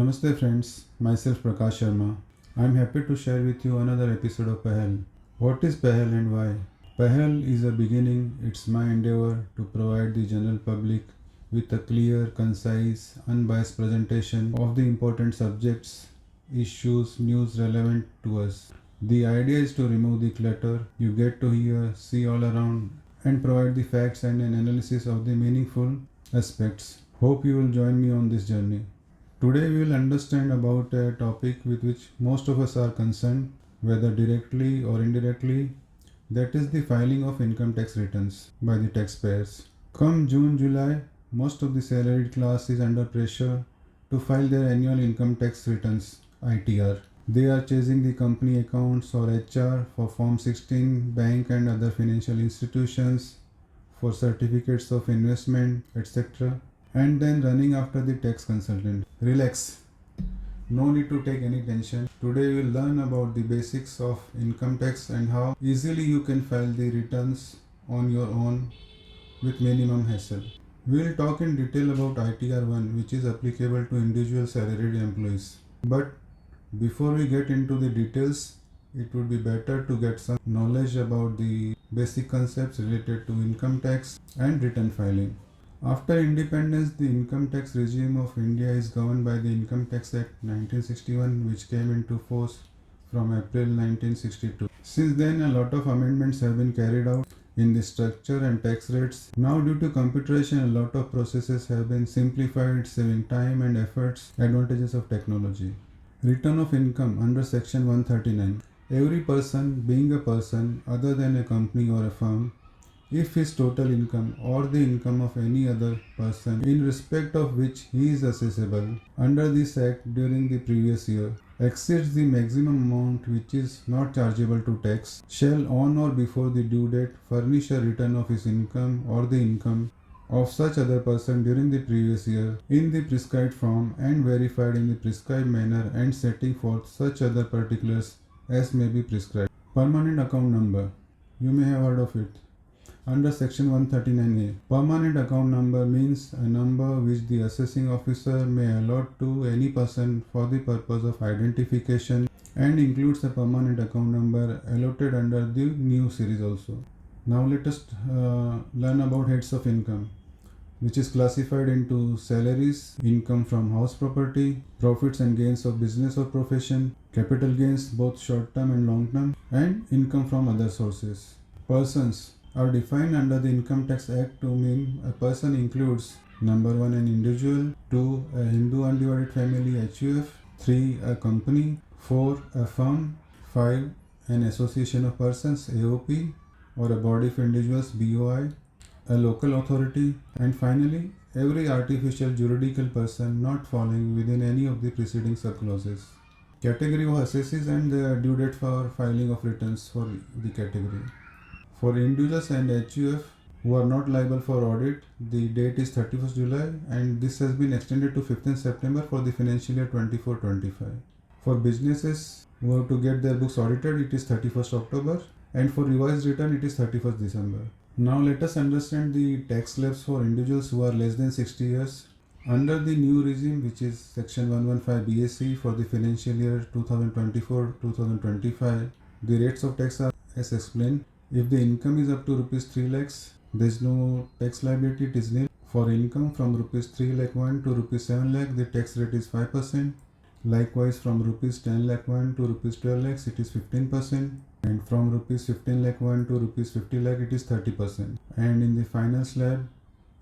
Namaste friends, myself Prakash Sharma. I am happy to share with you another episode of Pahal. What is Pahal and why? Pahal is a beginning, it's my endeavor to provide the general public with a clear, concise, unbiased presentation of the important subjects, issues, news relevant to us. The idea is to remove the clutter you get to hear, see all around, and provide the facts and an analysis of the meaningful aspects. Hope you will join me on this journey. Today we will understand about a topic with which most of us are concerned, whether directly or indirectly, that is the filing of income tax returns by the taxpayers. Come June, July, most of the salaried class is under pressure to file their annual income tax returns, ITR. They are chasing the company accounts or HR for Form 16, bank and other financial institutions, for certificates of investment, etc. and then running after the tax consultant. Relax. No need to take any tension. Today we will learn about the basics of income tax and how easily you can file the returns on your own with minimum hassle. We will talk in detail about ITR-1, which is applicable to individual salaried employees. But before we get into the details, it would be better to get some knowledge about the basic concepts related to income tax and return filing. After independence, the income tax regime of India is governed by the Income Tax Act 1961, which came into force from April 1962. Since then, a lot of amendments have been carried out in the structure and tax rates. Now, due to computerization, a lot of processes have been simplified, saving time and efforts, advantages of technology. Return of income under Section 139. Every person, being a person other than a company or a firm, if his total income or the income of any other person in respect of which he is assessable under this act during the previous year exceeds the maximum amount which is not chargeable to tax, shall on or before the due date furnish a return of his income or the income of such other person during the previous year in the prescribed form and verified in the prescribed manner and setting forth such other particulars as may be prescribed. Permanent account number. You may have heard of it. Under Section 139A, permanent account number means a number which the assessing officer may allot to any person for the purpose of identification and includes a permanent account number allotted under the new series also. Now let us learn about heads of income, which is classified into salaries, income from house property, profits and gains of business or profession, capital gains both short term and long term, and income from other sources. Persons are defined under the Income Tax Act to mean a person includes number 1 an individual, 2 a Hindu undivided family HUF, 3 a company, 4 a firm, 5 an association of persons AOP or a body of individuals BOI, a local authority, and finally every artificial juridical person not falling within any of the preceding subclauses. Category of assessees and the due date for filing of returns for the category. For individuals and HUF who are not liable for audit, the date is 31st July and this has been extended to 15th September for the financial year 24-25. For businesses who have to get their books audited, it is 31st October and for revised return, it is 31st December. Now let us understand the tax slabs for individuals who are less than 60 years. Under the new regime, which is Section 115 BSC for the financial year 2024-2025, the rates of tax are as explained. If the income is up to rupees 3 lakhs, there is no tax liability, it is nil. For income from rupees 3 lakh 1 to rupees 7 lakh, the tax rate is 5%. Likewise, from rupees 10 lakh 1 to rupees 12 lakhs, it is 15%. And from rupees 15 lakh 1 to rupees 50 lakh, it is 30%. And in the final slab,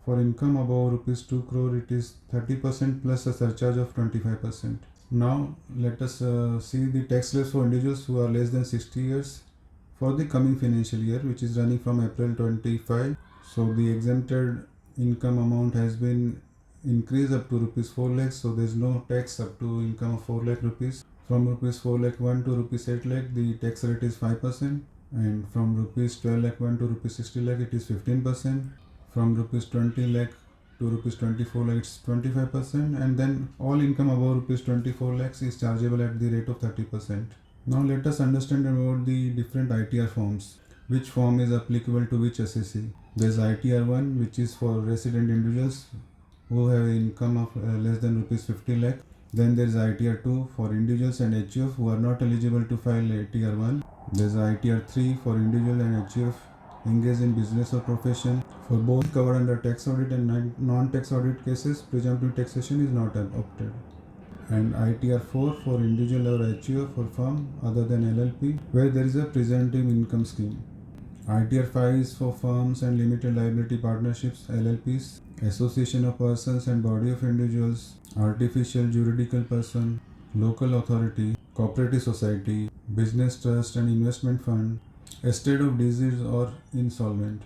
for income above rupees 2 crore, it is 30% plus a surcharge of 25%. Now, let us see the tax slabs for individuals who are less than 60 years. For the coming financial year, which is running from April 25, so the exempted income amount has been increased up to rupees 4 lakhs, so there is no tax up to income of 4 lakh rupees. From rupees 4 lakh 1 to rupees 8 lakh, the tax rate is 5%, and from rupees 12 lakh 1 to rupees 60 lakh, it is 15%. From rupees 20 lakh to rupees 24 lakh, it's 25%, and then all income above rupees 24 lakhs is chargeable at the rate of 30%. Now let us understand about the different ITR forms. Which form is applicable to which assessee? There is ITR-1, which is for resident individuals who have income of less than rupees 50 lakh. Then there is ITR-2 for individuals and HUF who are not eligible to file ITR-1. There is ITR-3 for individual and HUF engaged in business or profession. For both covered under tax audit and non-tax audit cases, presumptive taxation is not opted. And ITR-4 for individual or HUF for firm other than LLP where there is a presumptive income scheme. ITR-5 is for firms and limited liability partnerships, LLPs, association of persons and body of individuals, artificial juridical person, local authority, cooperative society, business trust and investment fund, estate of deceased or insolvent.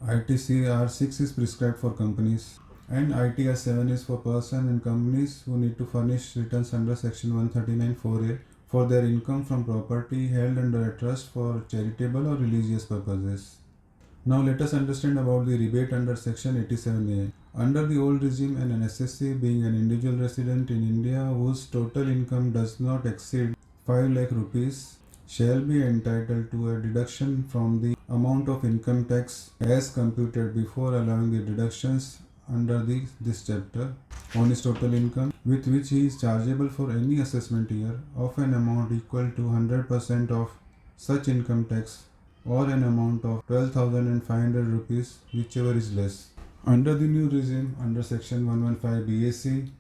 ITR-6 is prescribed for companies. And ITR-7 is for persons and companies who need to furnish returns under section 139(4)(a) for their income from property held under a trust for charitable or religious purposes. Now let us understand about the rebate under section 87(a). Under the old regime, an SSC being an individual resident in India whose total income does not exceed 5 lakh rupees shall be entitled to a deduction from the amount of income tax as computed before allowing the deductions under this chapter on his total income with which he is chargeable for any assessment year of an amount equal to 100% of such income tax or an amount of 12,500 rupees whichever is less. Under the new regime under section 115 BAC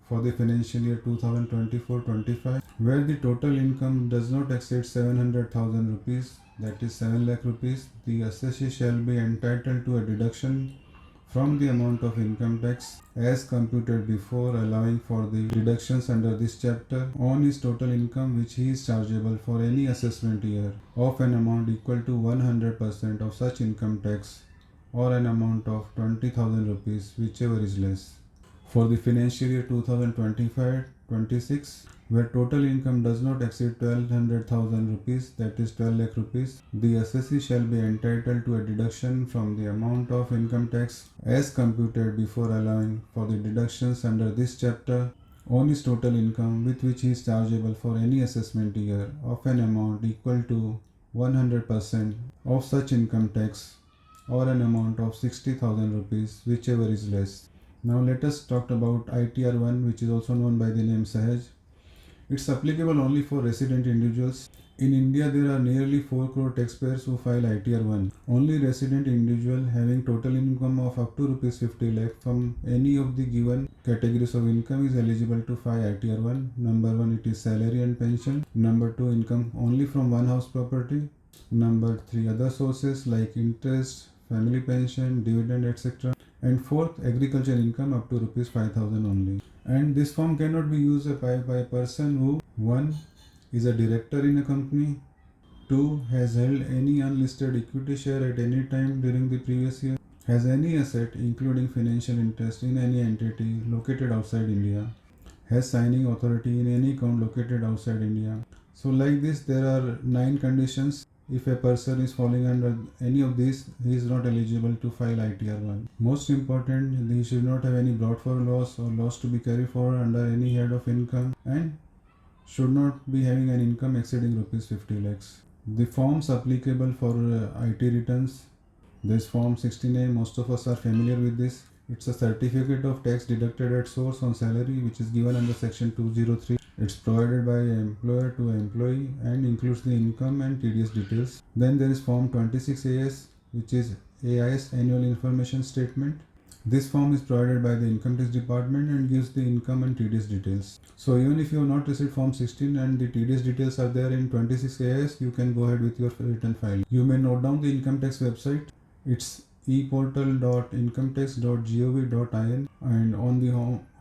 for the financial year 2024-25 where the total income does not exceed 700,000 rupees, that is 7 lakh rupees, the assessee shall be entitled to a deduction from the amount of income tax as computed before allowing for the deductions under this chapter on his total income which he is chargeable for any assessment year of an amount equal to 100% of such income tax or an amount of 20,000 rupees whichever is less. For the financial year 2025-26 where total income does not exceed 1200,000 rupees, that is 12 lakh rupees, the assessee shall be entitled to a deduction from the amount of income tax as computed before allowing for the deductions under this chapter on his total income with which he is chargeable for any assessment year of an amount equal to 100% of such income tax or an amount of 60,000 rupees whichever is less. Now let us talk about ITR-1 which is also known by the name Sahaj. It's applicable only for resident individuals. In India, there are nearly 4 crore taxpayers who file ITR-1. Only resident individual having total income of up to rupees 50 lakh from any of the given categories of income is eligible to file ITR-1. Number 1, it is salary and pension. Number 2, income only from one house property. Number 3, other sources like interest, family pension, dividend, etc. And 4th, agriculture income up to rupees 5,000 only. And this form cannot be used by a person who 1. is a director in a company, 2. has held any unlisted equity share at any time during the previous year, has any asset including financial interest in any entity located outside India, has signing authority in any account located outside India. So like this there are 9 conditions. If a person is falling under any of these, he is not eligible to file ITR-1. Most important, he should not have any brought for loss or loss to be carried forward under any head of income and should not be having an income exceeding rupees 50 lakhs. The forms applicable for IT returns, this form 16A, most of us are familiar with this. It's a certificate of tax deducted at source on salary which is given under section 203. It's provided by employer to employee and includes the income and TDS details. Then there is form 26AS which is AIS annual information statement. This form is provided by the income tax department and gives the income and TDS details. So even if you have not received form 16 and the TDS details are there in 26AS, you can go ahead with your return file. You may note down the income tax website. It's eportal.incometax.gov.in and on the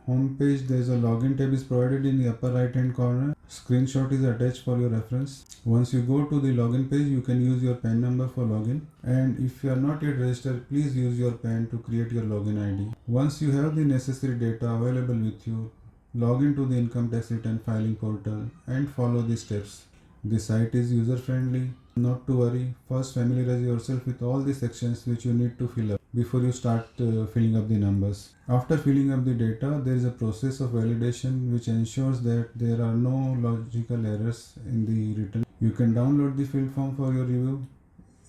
home page there is a login tab is provided in the upper right hand corner. Screenshot is attached for your reference. Once you go to the login page, you can use your PAN number for login, and if you are not yet registered, please use your PAN to create your login ID. Once you have the necessary data available with you, log into the income tax return filing portal and follow the steps. The site is user friendly. Not to worry, first familiarize yourself with all the sections which you need to fill up before you start filling up the numbers. After filling up the data, there is a process of validation which ensures that there are no logical errors in the return. You can download the filled form for your review.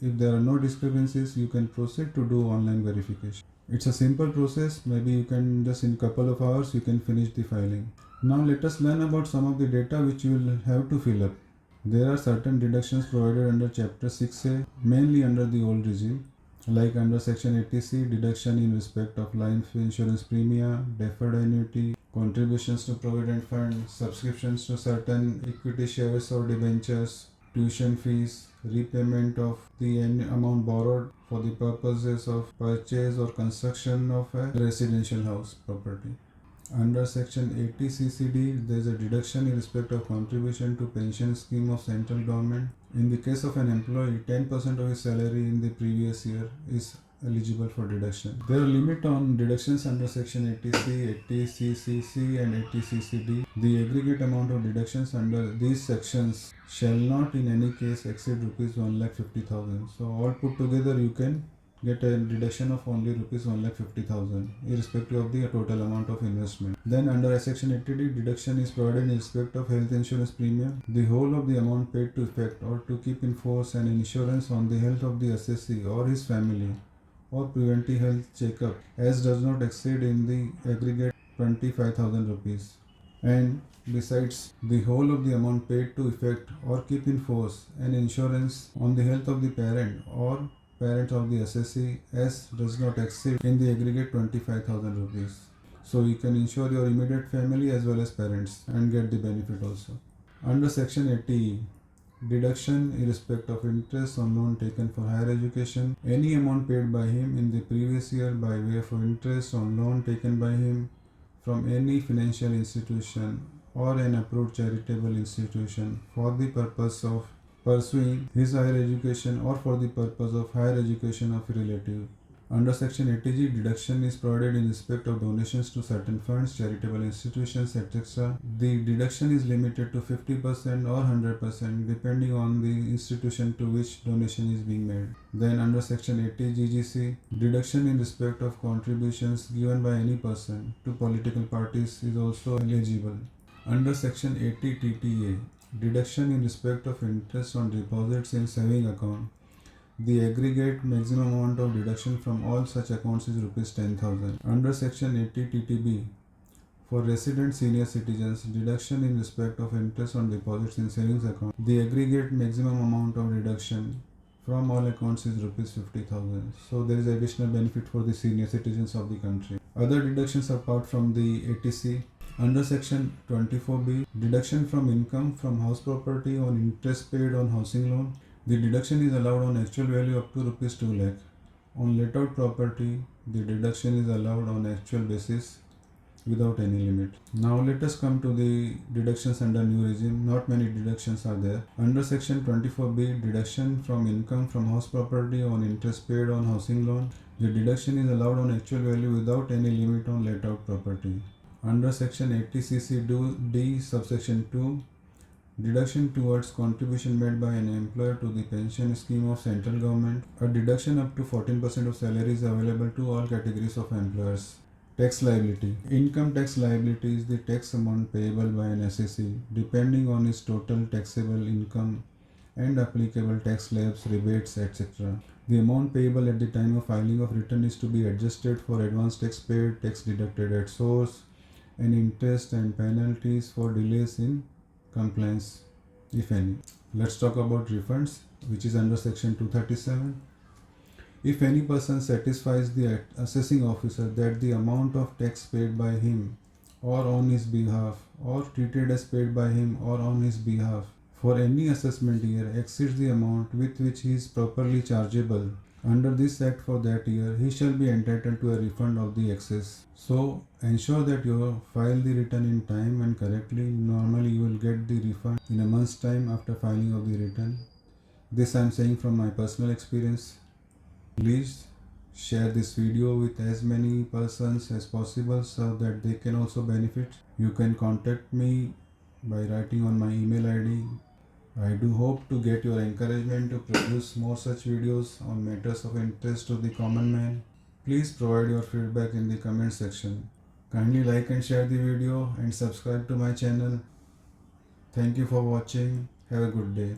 If there are no discrepancies, you can proceed to do online verification. It's a simple process. Maybe you can just in couple of hours you can finish the filing. Now let us learn about some of the data which you will have to fill up. There are certain deductions provided under Chapter 6A, mainly under the old regime, like under Section 80C, deduction in respect of life insurance premium, deferred annuity, contributions to provident fund, subscriptions to certain equity shares or debentures, tuition fees, repayment of the amount borrowed for the purposes of purchase or construction of a residential house property. Under Section 80 CCD, there is a deduction in respect of contribution to pension scheme of central government. In the case of an employee, 10% of his salary in the previous year is eligible for deduction. There are limit on deductions under Section 80C, 80CCC and 80CCD. The aggregate amount of deductions under these sections shall not in any case exceed rupees 1,50,000. So all put together you can get a deduction of only rupees 1,50,000 irrespective of the total amount of investment. Then under Section 80D, deduction is provided in respect of health insurance premium. The whole of the amount paid to effect or to keep in force an insurance on the health of the assessee or his family or preventive health checkup as does not exceed in the aggregate 25,000 rupees. And besides, the whole of the amount paid to effect or keep in force an insurance on the health of the parent or parent of the assessee as does not exceed in the aggregate 25,000 rupees. So you can insure your immediate family as well as parents and get the benefit also. Under Section 80, deduction in respect of interest on loan taken for higher education. Any amount paid by him in the previous year by way of interest on loan taken by him from any financial institution or an approved charitable institution for the purpose of pursuing his higher education or for the purpose of higher education of a relative. Under Section 80G, deduction is provided in respect of donations to certain funds, charitable institutions, etc. The deduction is limited to 50% or 100% depending on the institution to which donation is being made. Then under Section 80GGC, deduction in respect of contributions given by any person to political parties is also eligible. Under Section 80 TTA, deduction in respect of interest on deposits in saving account. The aggregate maximum amount of deduction from all such accounts is rupees 10,000. Under Section 80 TTB, for resident senior citizens, deduction in respect of interest on deposits in savings account. The aggregate maximum amount of deduction from all accounts is rupees 50,000. So there is additional benefit for the senior citizens of the country. Other deductions apart from the 80C. Under Section 24B, deduction from income from house property on interest paid on housing loan. The deduction is allowed on actual value up to rupees 2 lakh. On let out property, the deduction is allowed on actual basis without any limit. Now let us come to the deductions under new regime. Not many deductions are there. Under Section 24B, deduction from income from house property on interest paid on housing loan. The deduction is allowed on actual value without any limit on let out property. Under Section 80CC D subsection 2, deduction towards contribution made by an employer to the pension scheme of central government. A deduction up to 14% of salary is available to all categories of employers. Tax liability. Income tax liability is the tax amount payable by an assessee depending on his total taxable income and applicable tax slabs, rebates, etc. The amount payable at the time of filing of return is to be adjusted for advance tax paid, tax deducted at source, and interest and penalties for delays in compliance, if any. Let's talk about refunds, which is under Section 237. If any person satisfies the assessing officer that the amount of tax paid by him or on his behalf or treated as paid by him or on his behalf for any assessment year exceeds the amount with which he is properly chargeable under this act for that year, he shall be entitled to a refund of the excess. So ensure that you file the return in time and correctly. Normally you will get the refund in a month's time after filing of the return. This I am saying from my personal experience. Please share this video with as many persons as possible so that they can also benefit. You can contact me by writing on my email ID. I do hope to get your encouragement to produce more such videos on matters of interest to the common man. Please provide your feedback in the comment section. Kindly like and share the video and subscribe to my channel. Thank you for watching. Have a good day.